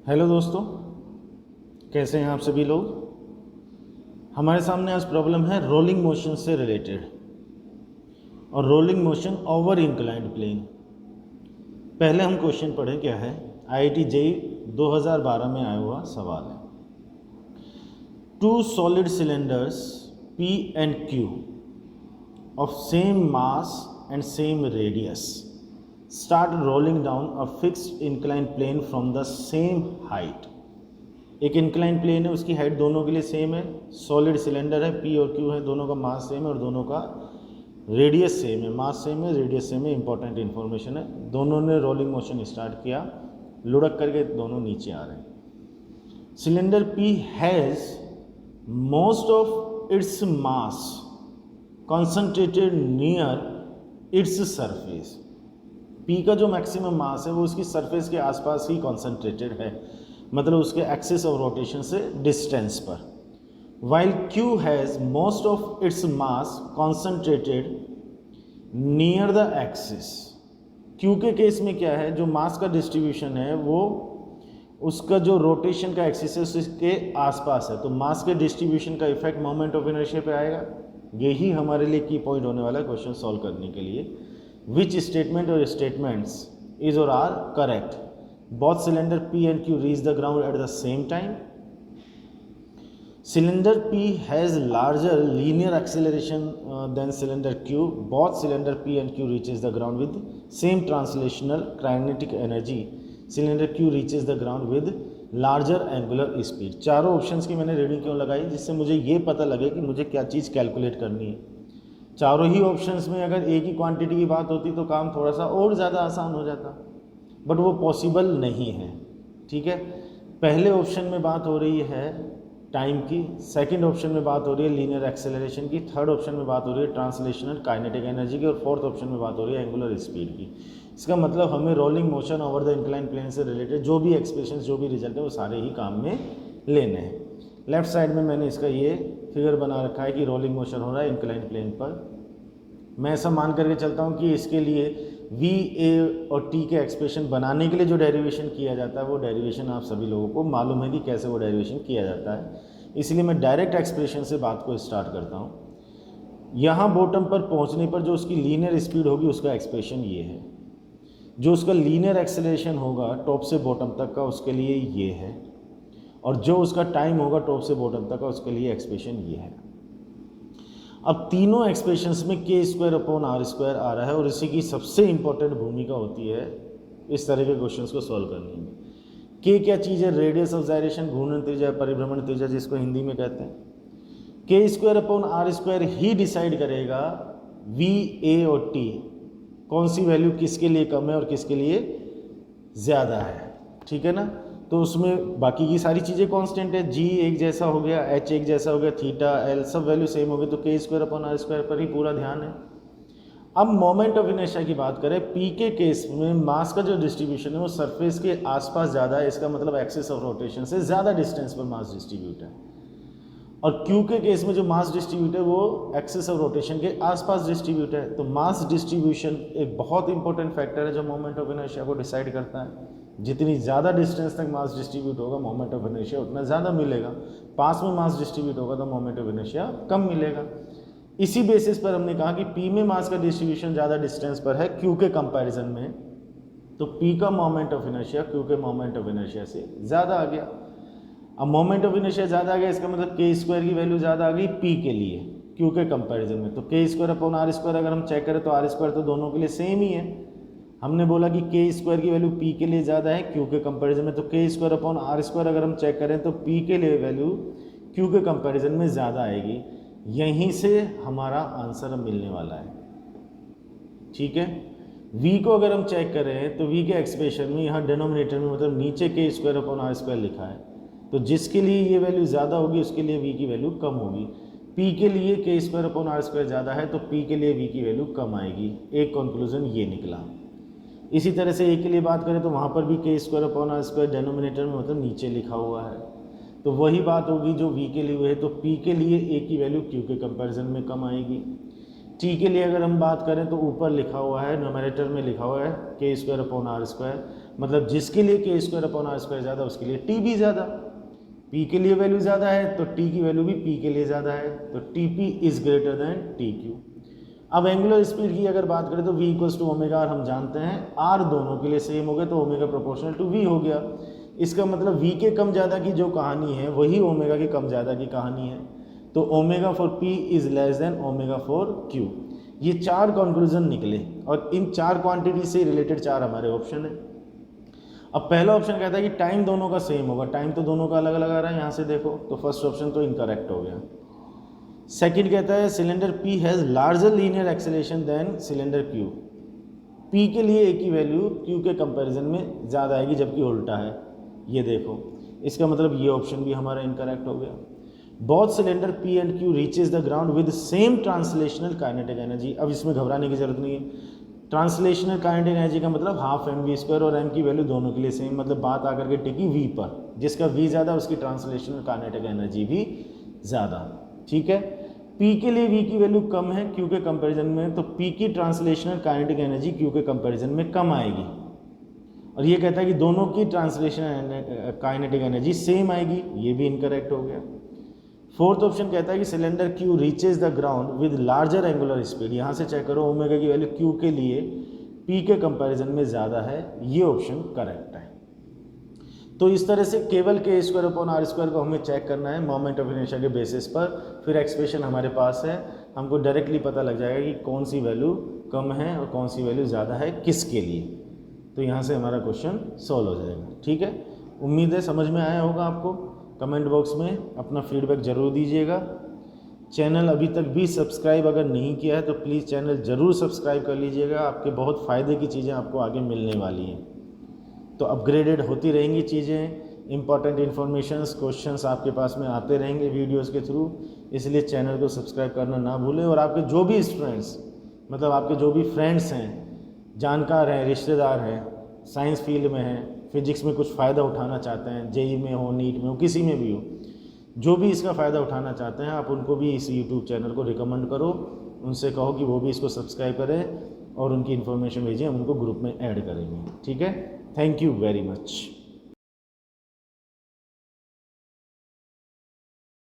Hello दोस्तों, कैसे हैं आप सभी लोग। हमारे सामने आज प्रॉब्लम है रोलिंग मोशन से रिलेटेड और rolling motion over inclined plane. पहले हम क्वेश्चन पढ़ें क्या है। आईआईटी जेईई 2012 में आया हुआ सवाल है। Two solid cylinders P and Q of same mass and same radius start rolling down a fixed inclined plane from the same height. एक इंक्लाइन प्लेन है, उसकी हाइट दोनों के लिए सेम है। सॉलिड सिलेंडर है, पी और क्यू है, दोनों का मास सेम है और दोनों का रेडियस सेम है। मास सेम है, रेडियस सेम है, इंपॉर्टेंट इन्फॉर्मेशन है। दोनों ने रोलिंग मोशन स्टार्ट किया, लुढ़क करके दोनों नीचे आ रहे हैं। Cylinder P has most of its mass concentrated near its surface. P का जो मैक्सिमम मास है वो उसकी सरफेस के आसपास ही कॉन्सेंट्रेटेड है, मतलब उसके एक्सिस ऑफ रोटेशन से डिस्टेंस पर। While Q has most of its mass concentrated near the axis. Q के केस में क्या है, जो मास का डिस्ट्रीब्यूशन है वो उसका जो रोटेशन का एक्सिस है उसके आसपास है, तो मास के डिस्ट्रीब्यूशन का इफेक्ट मोमेंट ऑफ इनर्शिया पे आएगा। यही हमारे लिए की पॉइंट होने वाला है क्वेश्चन सॉल्व करने के लिए। Which statement or statements is or are correct. Both cylinder P and Q reach the ground at the same time. Cylinder P has larger linear acceleration than cylinder Q. Both cylinder P and Q reaches the ground with same translational kinetic energy. Cylinder Q reaches the ground with larger angular speed. चारों options की मैंने reading क्यों लगाई, जिससे मुझे ये पता लगे कि मुझे क्या चीज़ कैलकुलेट करनी है। चारों ही ऑप्शंस में अगर एक ही क्वांटिटी की बात होती तो काम थोड़ा सा और ज़्यादा आसान हो जाता, बट वो पॉसिबल नहीं है। ठीक है, पहले ऑप्शन में बात हो रही है टाइम की, सेकंड ऑप्शन में बात हो रही है लीनियर एक्सेलरेशन की, थर्ड ऑप्शन में बात हो रही है ट्रांसलेशनल काइनेटिक एनर्जी की और फोर्थ ऑप्शन में बात हो रही है एंगुलर स्पीड की। इसका मतलब हमें rolling motion over the incline plane से रिलेटेड जो भी एक्सप्रेशन, जो भी रिजल्ट है वो सारे ही काम में लेने हैं। लेफ्ट साइड में मैंने इसका ये फिगर बना रखा है कि रोलिंग मोशन हो रहा है इंक्लाइन प्लेन पर। मैं ऐसा मान करके चलता हूँ कि इसके लिए वी, ए और टी के एक्सप्रेशन बनाने के लिए जो डेरिवेशन किया जाता है वो डेरिवेशन आप सभी लोगों को मालूम है कि कैसे वो डेरिवेशन किया जाता है। इसलिए मैं डायरेक्ट एक्सप्रेशन से बात को स्टार्ट करता हूँ। यहाँ बॉटम पर पहुँचने पर जो उसकी लीनियर स्पीड होगी उसका एक्सप्रेशन ये है। जो उसका लीनियर एक्सेलरेशन होगा टॉप से बॉटम तक का उसके लिए ये है, और जो उसका टाइम होगा टॉप से बॉटम तक का उसके लिए एक्सप्रेशन ये है। अब तीनों एक्सप्रेशंस में के स्क्वायर अपॉन आर स्क्वायर आ रहा है और इसी की सबसे इंपॉर्टेंट भूमिका होती है इस तरह के क्वेश्चंस को सॉल्व करने में। के क्या चीज़ है, रेडियस ऑफ जायरेशन, घूर्णन त्रिज्या, परिभ्रमण त्रिज्या जिसको हिंदी में कहते हैं। K square upon R square ही डिसाइड करेगा वी, ए और टी कौन सी वैल्यू किसके लिए कम है और किसके लिए ज़्यादा है। ठीक है ना, तो उसमें बाकी की सारी चीज़ें कांस्टेंट है। जी एक जैसा हो गया, एच एक जैसा हो गया, थीटा, एल सब वैल्यू सेम हो गई, तो के स्क्वायर अपॉन आर स्क्वायर पर ही पूरा ध्यान है। अब मोमेंट ऑफ इनर्शिया की बात करें, पी के केस में मास का जो डिस्ट्रीब्यूशन है वो सरफेस के आसपास ज़्यादा है, इसका मतलब एक्सिस ऑफ रोटेशन से ज़्यादा डिस्टेंस पर मास डिस्ट्रीब्यूट है। और क्यू के केस में जो मास डिस्ट्रीब्यूट है वो एक्सिस ऑफ रोटेशन के आसपास डिस्ट्रीब्यूट है। तो मास डिस्ट्रीब्यूशन एक बहुत इंपॉर्टेंट फैक्टर है जो मोमेंट ऑफ इनर्शिया को डिसाइड करता है। जितनी ज़्यादा डिस्टेंस तक मास डिस्ट्रीब्यूट होगा मोमेंट ऑफ इनर्शिया उतना ज़्यादा मिलेगा, पास में मास डिस्ट्रीब्यूट होगा तो मोमेंट ऑफ इनर्शिया कम मिलेगा। इसी बेसिस पर हमने कहा कि पी में मास का डिस्ट्रीब्यूशन ज़्यादा डिस्टेंस पर है क्यू के कंपैरिजन में, तो पी का मोमेंट ऑफ इनर्शिया क्यू के मोमेंट ऑफ इनर्शिया से ज़्यादा आ गया। अब मोमेंट ऑफ इनर्शिया ज़्यादा आ गया, इसका मतलब के स्क्वायर की वैल्यू ज़्यादा आ गई पी के लिए क्यू के कंपैरिजन में। तो के स्क्वायर अपॉन आर स्क्वायर अगर हम चेक करें तो आर स्क्वायर तो दोनों के लिए सेम ही है। हमने बोला कि के स्क्वायर की वैल्यू पी के लिए ज़्यादा है क्यू के कंपैरिजन में, तो के स्क्वायर अपॉन आर स्क्वायर अगर हम चेक करें तो पी के लिए वैल्यू क्यू के कंपैरिजन में ज़्यादा आएगी। यहीं से हमारा आंसर मिलने वाला है। ठीक है, v को अगर हम चेक करें तो v के एक्सप्रेशन में यहाँ डिनोमिनेटर में मतलब नीचे के स्क्वायर अपॉन आर स्क्वायर लिखा है, तो जिसके लिए ये वैल्यू ज़्यादा होगी उसके लिए v की वैल्यू कम होगी। p के लिए के स्क्वायर अपॉन आर स्क्वायर ज़्यादा है तो p के लिए v की वैल्यू कम आएगी। एक कंक्लूजन ये निकला। इसी तरह से a के लिए बात करें तो वहाँ पर भी K square upon R square denominator में मतलब नीचे लिखा हुआ है, तो वही बात होगी जो v के लिए है, तो p के लिए a की वैल्यू q के कंपैरिजन में कम आएगी। टी के लिए अगर हम बात करें तो ऊपर लिखा हुआ है, न्यूमरेटर में लिखा हुआ है के स्क्वायर अपॉन आर स्क्वायर, मतलब जिसके लिए के स्क्वायर अपॉन आर स्क्वायर ज़्यादा उसके लिए टी भी ज़्यादा। पी के लिए वैल्यू ज़्यादा है तो टी की वैल्यू भी पी के लिए ज़्यादा है, तो T P is greater than T Q. अब एंगुलर स्पीड की अगर बात करें तो v equals to omega R हम जानते हैं, आर दोनों के लिए सेम हो गया तो ओमेगा प्रोपोर्शनल टू v हो गया। इसका मतलब v के कम ज़्यादा की जो कहानी है वही ओमेगा के कम ज़्यादा की कहानी है, तो omega for p is less than omega for q। ये 4 कंक्लूजन निकले और इन 4 क्वांटिटी से रिलेटेड 4 हमारे ऑप्शन है। अब पहला ऑप्शन कहता है कि टाइम दोनों का सेम होगा, टाइम तो दोनों का अलग अलग आ रहा है यहाँ से देखो, तो फर्स्ट ऑप्शन तो इनकरेक्ट हो गया। सेकंड कहता है cylinder P has larger linear acceleration than cylinder Q। P के लिए एक ही वैल्यू Q के कंपैरिजन में ज़्यादा आएगी जबकि उल्टा है, ये देखो। इसका मतलब ये ऑप्शन भी हमारा इनकरेक्ट हो गया। Both cylinder P and Q reaches the ground with same translational kinetic energy. अब इसमें घबराने की जरूरत नहीं है। ट्रांसलेशनल काइनेटिक एनर्जी का मतलब हाफ एम वी स्क्वायर, और एम की वैल्यू दोनों के लिए सेम, मतलब बात आकर के टिकी वी पर, जिसका वी ज़्यादा उसकी ट्रांसलेशनल काइनेटिक एनर्जी भी ज़्यादा। ठीक है, P के लिए V की वैल्यू कम है Q के कंपैरिजन में, तो P की ट्रांसलेशनल काइनेटिक एनर्जी Q के कंपैरिजन में कम आएगी, और ये कहता है कि दोनों की ट्रांसलेशनल काइनेटिक एनर्जी सेम आएगी, ये भी इनकरेक्ट हो गया। फोर्थ ऑप्शन कहता है कि cylinder Q reaches the ground with larger angular speed. यहाँ से चेक करो ओमेगा की वैल्यू Q के लिए P के कंपैरिजन में ज़्यादा है, ये ऑप्शन करेक्ट है। तो इस तरह से केवल के स्क्वायर अपॉन आर स्क्वायर को हमें चेक करना है मोमेंट ऑफ इनर्शिया के बेसिस पर, फिर एक्सप्रेशन हमारे पास है, हमको डायरेक्टली पता लग जाएगा कि कौन सी वैल्यू कम है और कौन सी वैल्यू ज़्यादा है किसके लिए। तो यहाँ से हमारा क्वेश्चन सॉल्व हो जाएगा। ठीक है, उम्मीद है समझ में आया होगा आपको। कमेंट बॉक्स में अपना फीडबैक ज़रूर दीजिएगा। चैनल अभी तक भी सब्सक्राइब अगर नहीं किया है तो प्लीज़ चैनल ज़रूर सब्सक्राइब कर लीजिएगा, आपके बहुत फ़ायदे की चीज़ें आपको आगे मिलने वाली हैं। तो अपग्रेडेड होती रहेंगी चीज़ें, इंपॉर्टेंट इन्फॉर्मेशंस, क्वेश्चंस आपके पास में आते रहेंगे वीडियोस के थ्रू, इसलिए चैनल को सब्सक्राइब करना ना भूलें। और आपके जो भी स्टूडेंट्स, मतलब आपके जो भी फ्रेंड्स हैं, जानकार हैं, रिश्तेदार हैं, साइंस फील्ड में हैं, फिजिक्स में कुछ फ़ायदा उठाना चाहते हैं, जेई में हो, नीट में हो, किसी में भी हो, जो भी इसका फ़ायदा उठाना चाहते हैं, आप उनको भी इस यूट्यूब चैनल को रिकमेंड करो, उनसे कहो कि वो भी इसको सब्सक्राइब करें और उनकी इन्फॉर्मेशन भेजिए, हम उनको ग्रुप में ऐड करेंगे। ठीक है, थैंक यू वेरी मच।